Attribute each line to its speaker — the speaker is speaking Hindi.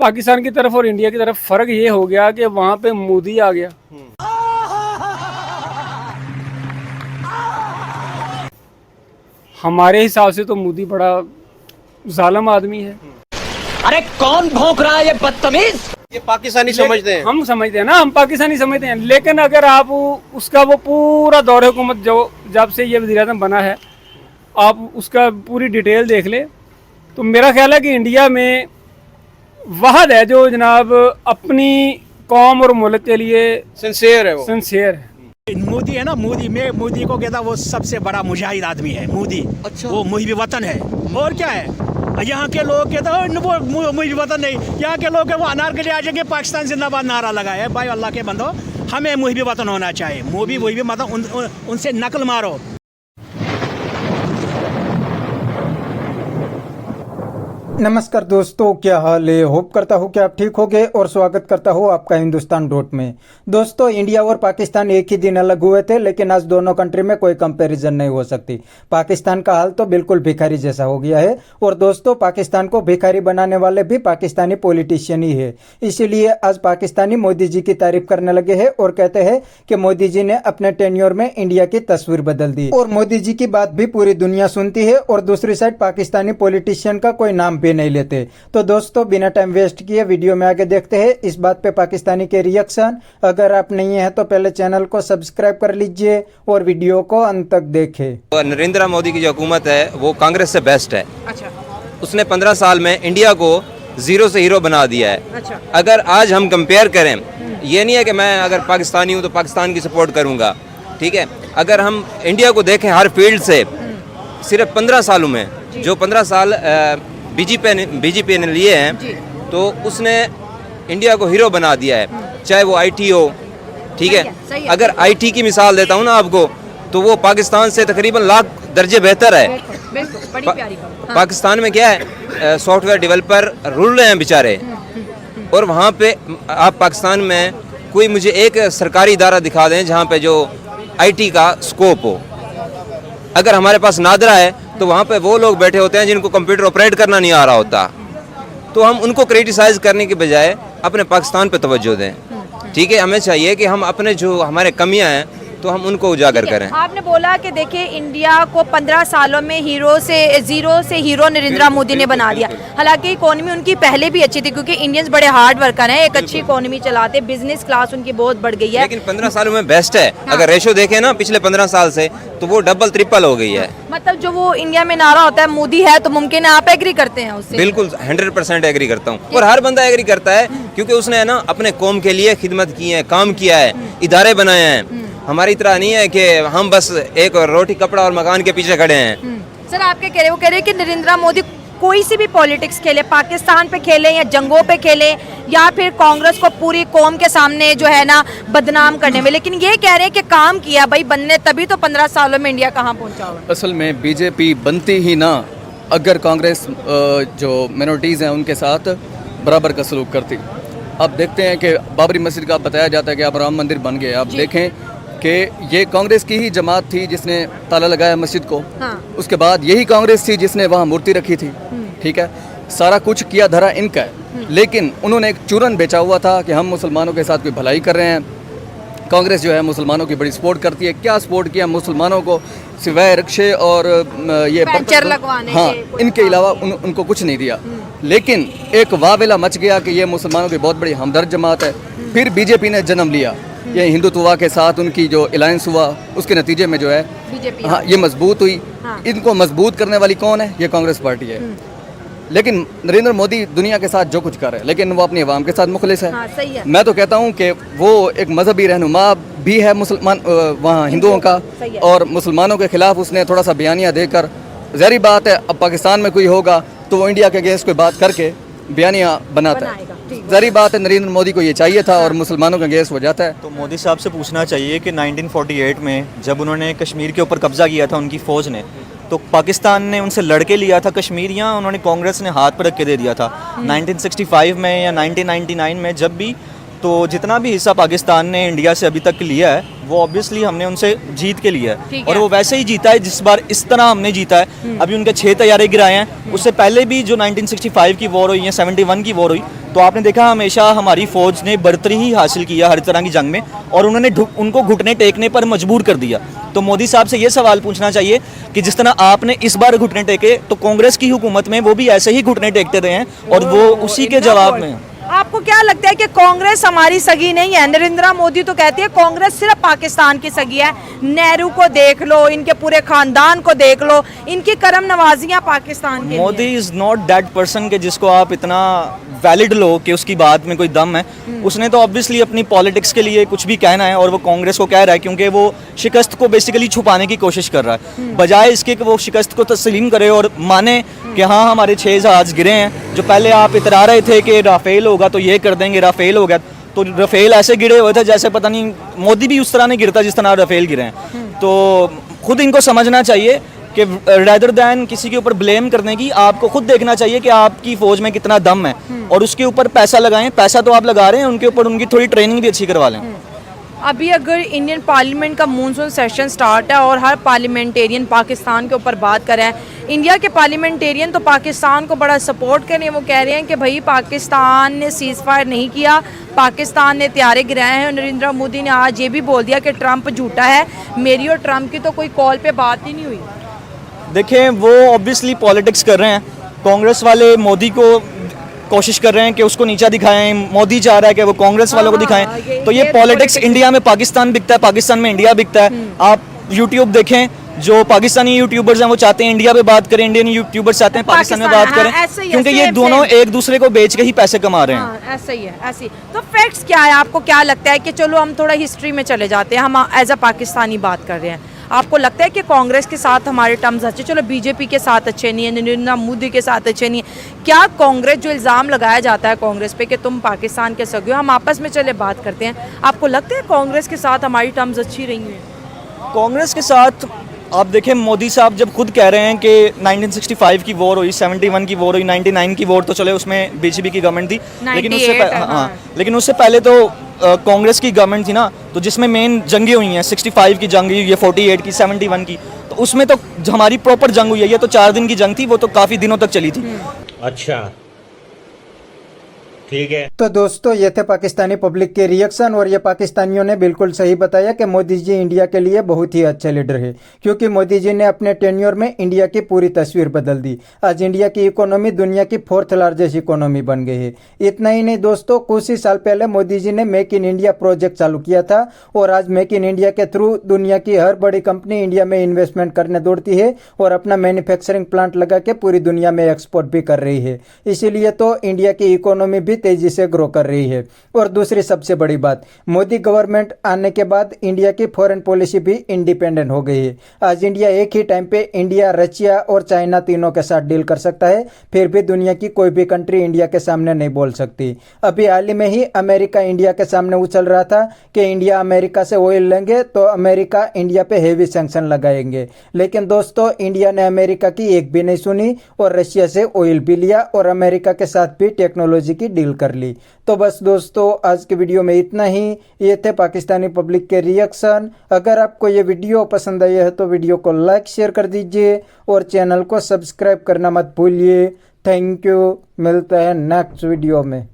Speaker 1: पाकिस्तान की तरफ और इंडिया की तरफ फ़र्क ये हो गया कि वहाँ पे मोदी आ गया। हमारे हिसाब से तो मोदी बड़ा जालिम आदमी है।
Speaker 2: अरे कौन भौंक रहा है ये बदतमीज?
Speaker 3: ये पाकिस्तानी समझते हैं।
Speaker 1: हम समझते हैं ना, हम पाकिस्तानी समझते हैं, लेकिन अगर आप उसका वो पूरा दौर हुकूमत जो जब से ये वज़ीर-ए-आज़म बना है, आप उसका पूरी डिटेल देख ले तो मेरा ख्याल है कि इंडिया में वहद है जो जनाब अपनी कौम और मुल्क के लिए
Speaker 3: सिंसियर है वो।
Speaker 1: सिंसियर है।
Speaker 4: मोदी है ना, मोदी, मैं मोदी को कहता वो सबसे बड़ा मुजाहिद आदमी है मोदी।
Speaker 3: अच्छा।
Speaker 4: वो मुहिब वतन है। और क्या है, यहाँ के लोग कहते हैं वो मुहिब वतन नहीं, यहाँ के लोग वो अनार के लिए आ जाएंगे पाकिस्तान जिंदाबाद नारा लगाए। भाई अल्लाह के बंदो, हमें मुहिब वतन होना चाहिए। मुहिब वतन उनसे नकल मारो।
Speaker 5: नमस्कार दोस्तों, क्या हाल है। होप करता हूँ कि आप ठीक होंगे और स्वागत करता हूँ आपका हिंदुस्तान डॉट में। दोस्तों, इंडिया और पाकिस्तान एक ही दिन अलग हुए थे, लेकिन आज दोनों कंट्री में कोई कंपैरिजन नहीं हो सकती। पाकिस्तान का हाल तो बिल्कुल भिखारी जैसा हो गया है और दोस्तों, पाकिस्तान को भिखारी बनाने वाले भी पाकिस्तानी पॉलिटिशियन ही है। इसीलिए आज पाकिस्तानी मोदी जी की तारीफ करने लगे हैं और कहते हैं कि मोदी जी ने अपने टेन्योर में इंडिया की तस्वीर बदल दी और मोदी जी की बात भी पूरी दुनिया सुनती है और दूसरी साइड पाकिस्तानी पॉलिटिशियन का कोई नाम भी नहीं लेते। तो दोस्तों, बिना टाइम वेस्ट किए वीडियो में आगे देखते हैं इस बात पे पाकिस्तानी के रिएक्शन। अगर आप नहीं है तो पहले चैनल को सब्सक्राइब कर लीजिए और वीडियो को अंत तक देखें।
Speaker 6: नरेंद्र मोदी की जो हुकूमत है वो कांग्रेस से बेस्ट है।
Speaker 7: अच्छा।
Speaker 6: उसने 15 साल में इंडिया को जीरो से हीरो बना दिया है।
Speaker 7: अच्छा।
Speaker 6: अगर आज हम कंपेयर करें, ये नहीं है कि मैं अगर पाकिस्तानी हूँ तो पाकिस्तान की सपोर्ट करूँगा, ठीक है। अगर हम इंडिया को देखें हर फील्ड से, सिर्फ 15 सालों में जो 15 साल बीजेपी ने लिए हैं, तो उसने इंडिया को हीरो बना दिया है। चाहे वो आईटी हो, ठीक है। अगर आईटी की मिसाल देता हूँ ना आपको, तो वो पाकिस्तान से तकरीबन लाख दर्जे बेहतर है।
Speaker 7: बड़ी प्यारी बात। हाँ।
Speaker 6: पाकिस्तान में क्या है, सॉफ्टवेयर डेवलपर रुल रहे हैं बेचारे, और वहाँ पे आप पाकिस्तान में कोई मुझे एक सरकारी इदारा दिखा दें जहाँ पे जो आईटी का स्कोप हो। अगर हमारे पास नादरा है तो वहाँ पे वो लोग बैठे होते हैं जिनको कंप्यूटर ऑपरेट करना नहीं आ रहा होता। तो हम उनको क्रिटिसाइज करने के बजाय अपने पाकिस्तान पे तवज्जो दें, ठीक है। हमें चाहिए कि हम अपने जो हमारे कमियां हैं तो हम उनको उजागर करें।
Speaker 7: आपने बोला कि देखिए इंडिया को 15 सालों में जीरो से हीरो नरेंद्र मोदी ने बना दिया। हालांकि इकोनॉमी उनकी पहले भी अच्छी थी, क्योंकि इंडियंस बड़े हार्ड वर्कर हैं, एक अच्छी इकोनॉमी चलाते, बिजनेस क्लास उनकी बहुत बढ़ गई है।
Speaker 6: लेकिन 15 सालों में बेस्ट है। अगर रेशो देखें ना पिछले 15 साल से, तो वो डबल ट्रिपल हो गई है।
Speaker 7: मतलब जो वो इंडिया में नारा होता है मोदी है तो मुमकिन है, आप एग्री करते हैं उससे?
Speaker 6: बिल्कुल 100% एग्री करता हूँ, और हर बंदा एग्री करता है, क्योंकि उसने ना अपने कौम के लिए खिदमत की है, काम किया है, इदारे बनाए हैं। हमारी तरह नहीं है कि हम बस एक रोटी कपड़ा और मकान के पीछे खड़े हैं।
Speaker 7: सर, आपके वो कह रहे हैं कि नरेंद्र मोदी कोई सी भी पॉलिटिक्स खेले, पाकिस्तान पे खेले या जंगों पे खेले, या फिर कांग्रेस को पूरी कौम के सामने जो है ना बदनाम करने में, लेकिन ये कह रहे हैं कि काम किया भाई बनने, तभी तो 15 सालों में इंडिया कहाँ पहुँचा हुआ।
Speaker 8: असल में बीजेपी बनती ही ना अगर कांग्रेस जो मिनोरिटीज़ हैं उनके साथ बराबर का सलूक करती। अब देखते हैं कि बाबरी मस्जिद का बताया जाता है कि अब राम मंदिर बन गए। आप देखें कि ये कांग्रेस की ही जमात थी जिसने ताला लगाया मस्जिद को। हाँ। उसके बाद यही कांग्रेस थी जिसने वहाँ मूर्ति रखी थी, ठीक है। सारा कुछ किया धरा इनका है, लेकिन उन्होंने एक चूरन बेचा हुआ था कि हम मुसलमानों के साथ कोई भलाई कर रहे हैं। कांग्रेस जो है मुसलमानों की बड़ी सपोर्ट करती है। क्या सपोर्ट किया मुसलमानों को, सिवाय रिक्शे और ये
Speaker 7: पेंचर लगवाने,
Speaker 8: हाँ, इनके अलावा उनको कुछ नहीं दिया। लेकिन एक वावेला मच गया कि ये मुसलमानों की बहुत बड़ी हमदर्द जमात है। फिर बीजेपी ने जन्म लिया, ये हिंदुत्व के साथ उनकी जो अलायंस हुआ, उसके नतीजे में जो है बीजेपी, हाँ, ये मजबूत हुई। हाँ। इनको मजबूत करने वाली कौन है? ये कांग्रेस पार्टी है। लेकिन नरेंद्र मोदी दुनिया के साथ जो कुछ कर रहे हैं, लेकिन वो अपनी आवाम के साथ मुखलिस है।
Speaker 7: हाँ, सही है।
Speaker 8: मैं तो कहता हूँ कि वो एक मजहबी रहनुमा भी है मुसलमान वहाँ हिंदुओं का, और मुसलमानों के खिलाफ उसने थोड़ा सा बयानिया देकर, ज़ाहिर बात है अब पाकिस्तान में कोई होगा तो वो इंडिया के अगेंस्ट कोई बात करके बयानिया बनाता है। ज़ाहिर बात है नरेंद्र मोदी को ये चाहिए था और मुसलमानों के अगेंस्ट हो जाता है।
Speaker 9: तो मोदी साहब से पूछना चाहिए कि 1948 में जब उन्होंने कश्मीर के ऊपर कब्जा किया था उनकी फ़ौज ने, तो पाकिस्तान ने उनसे लड़के लिया था कश्मीर, या उन्होंने कांग्रेस ने हाथ पर रख के दे दिया था? 1965 में या 1999 में जब भी तो जितना भी हिस्सा पाकिस्तान ने इंडिया से अभी तक लिया है वो ऑब्वियसली हमने उनसे जीत के लिया है और वो वैसे ही जीता है जिस बार इस तरह हमने जीता है। अभी उनके 6 तैयारे गिराए हैं, उससे पहले भी जो 1965 की वॉर हुई या 71 की वॉर हुई तो आपने देखा हमेशा हमारी फ़ौज ने बर्तरी ही हासिल किया हर तरह की जंग में और उन्होंने उनको घुटने टेकने पर मजबूर कर दिया। तो मोदी साहब से ये सवाल पूछना चाहिए कि जिस तरह आपने इस बार घुटने टेके तो कांग्रेस की हुकूमत में वो भी ऐसे ही घुटने टेकते रहे हैं और वो उसी के जवाब में।
Speaker 7: आपको क्या लगता है कि कांग्रेस हमारी सगी नहीं है? नरेंद्र मोदी तो कहते हैं कांग्रेस सिर्फ पाकिस्तान की सगी है। नेहरू को देख लो, इनके पूरे खानदान को देख लो, इनकी करम नवाजियां पाकिस्तान के।
Speaker 9: Modi is not that person के जिसको आप इतना वैलिड लो कि उसकी बात में कोई दम है। उसने तो ऑब्वियसली अपनी पॉलिटिक्स के लिए कुछ भी कहना है और वो कांग्रेस को कह रहा है क्योंकि वो शिकस्त को बेसिकली छुपाने की कोशिश कर रहा है, बजाय इसके कि वो शिकस्त को तस्लीम करे और माने कि हाँ हमारे 6 जहाज गिरे हैं। जो पहले आप इतरा रहे थे कि राफेल होगा तो ये कर देंगे, राफेल हो गया तो राफेल ऐसे गिरे हुए थे जैसे पता नहीं मोदी भी उस तरह नहीं गिरता जिस तरह राफेल गिरे हैं। तो खुद इनको समझना चाहिए कि रेदर दैन किसी के ऊपर ब्लेम करने की आपको खुद देखना चाहिए कि आपकी फ़ौज में कितना दम है और उसके ऊपर पैसा लगाएं। पैसा तो आप लगा रहे हैं, उनके ऊपर उनकी थोड़ी ट्रेनिंग भी अच्छी करवा लें।
Speaker 7: अभी अगर इंडियन पार्लियामेंट का मानसून सेशन स्टार्ट है और हर पार्लियामेंटेरियन पाकिस्तान के ऊपर बात कर रहे हैं, इंडिया के पार्लियामेंटेरियन तो पाकिस्तान को बड़ा सपोर्ट कर रहे हैं। वो कह रहे हैं कि भाई पाकिस्तान ने सीज़ फायर नहीं किया, पाकिस्तान ने तैयारे गिराए हैं। नरेंद्र मोदी ने आज ये भी बोल दिया कि ट्रंप झूठा है, मेरी और ट्रंप की तो कोई कॉल पे बात ही नहीं हुई।
Speaker 9: देखें वो ऑब्वियसली पॉलिटिक्स कर रहे हैं। कांग्रेस वाले मोदी को कोशिश कर रहे हैं कि उसको नीचा दिखाएं, मोदी चाह रहा है कि वो कांग्रेस वालों को दिखाएं। तो ये पॉलिटिक्स इंडिया में पाकिस्तान बिकता है, पाकिस्तान में इंडिया बिकता है। आप यूट्यूब देखें, जो पाकिस्तानी यूट्यूबर्स हैं वो चाहते हैं इंडिया पे बात करें, इंडियन यूट्यूबर्स चाहते हैं पाकिस्तान में बात करें, क्योंकि ये दोनों एक दूसरे को बेच के ही पैसे कमा रहे हैं।
Speaker 7: ऐसा ही है, ऐसे ही। तो फैक्ट्स क्या है? आपको क्या लगता है कि चलो हम थोड़ा हिस्ट्री में चले जाते हैं, हम एज अ पाकिस्तानी बात कर रहे हैं। आपको लगता है कि कांग्रेस के साथ हमारे टर्म्स अच्छे, चलो बीजेपी के साथ अच्छे नहीं है, नरेंद्र मोदी के साथ अच्छे नहीं है, क्या कांग्रेस जो इल्ज़ाम लगाया जाता है कांग्रेस पे कि तुम पाकिस्तान के सगे हो, हम आपस में चले बात करते हैं, आपको लगता है कांग्रेस के साथ हमारी टर्म्स अच्छी रही हैं?
Speaker 9: कांग्रेस के साथ आप देखें मोदी साहब जब खुद कह रहे हैं कि 1965 की वॉर हुई, 71 की वॉर हुई, 99 की वॉर तो चले उसमें बीजेपी की गवर्नमेंट थी, लेकिन उससे पहले तो कांग्रेस की गवर्नमेंट थी ना, तो जिसमें मेन जंगें हुई हैं 65 की जंग हुई है, 48 की, 71 की, तो उसमें तो हमारी प्रॉपर जंग हुई है। ये तो 4 दिन की जंग थी, वो तो काफ़ी दिनों तक चली थी।
Speaker 10: अच्छा ठीक है।
Speaker 5: तो दोस्तों ये थे पाकिस्तानी पब्लिक के रिएक्शन और ये पाकिस्तानियों ने बिल्कुल सही बताया कि मोदी जी इंडिया के लिए बहुत ही अच्छे लीडर है, क्योंकि मोदी जी ने अपने टेन्योर में इंडिया की पूरी तस्वीर बदल दी। आज इंडिया की इकोनॉमी दुनिया की 4th लार्जेस्ट इकोनॉमी बन गई है। इतना ही नहीं दोस्तों, कुछ ही साल पहले मोदी जी ने मेक इन इंडिया प्रोजेक्ट चालू किया था और आज मेक इन इंडिया के थ्रू दुनिया की हर बड़ी कंपनी इंडिया में इन्वेस्टमेंट करने दौड़ती है और अपना मैन्युफैक्चरिंग प्लांट लगा के पूरी दुनिया में एक्सपोर्ट भी कर रही है। इसीलिए तो इंडिया की इकोनॉमी भी तेजी से ग्रो कर रही है। और दूसरी सबसे बड़ी बात, मोदी गवर्नमेंट आने के बाद इंडिया की फॉरेन पॉलिसी भी इंडिपेंडेंट हो गई है। आज इंडिया एक ही टाइम पे इंडिया, रशिया और चाइना तीनों के साथ डील कर सकता है, फिर भी दुनिया की कोई भी कंट्री इंडिया के सामने नहीं बोल सकती। अभी हाल ही में ही अमेरिका इंडिया के सामने उछल रहा था कि इंडिया अमेरिका से ऑयल लेंगे तो अमेरिका इंडिया पे हेवी सैंक्शन लगाएंगे, लेकिन दोस्तों इंडिया ने अमेरिका की एक भी नहीं सुनी और रशिया से ऑयल भी लिया और अमेरिका के साथ भी टेक्नोलॉजी की डील कर ली। तो बस दोस्तों आज के वीडियो में इतना ही। ये थे पाकिस्तानी पब्लिक के रिएक्शन। अगर आपको ये वीडियो पसंद आई है तो वीडियो को लाइक शेयर कर दीजिए और चैनल को सब्सक्राइब करना मत भूलिए। थैंक यू, मिलते हैं नेक्स्ट वीडियो में।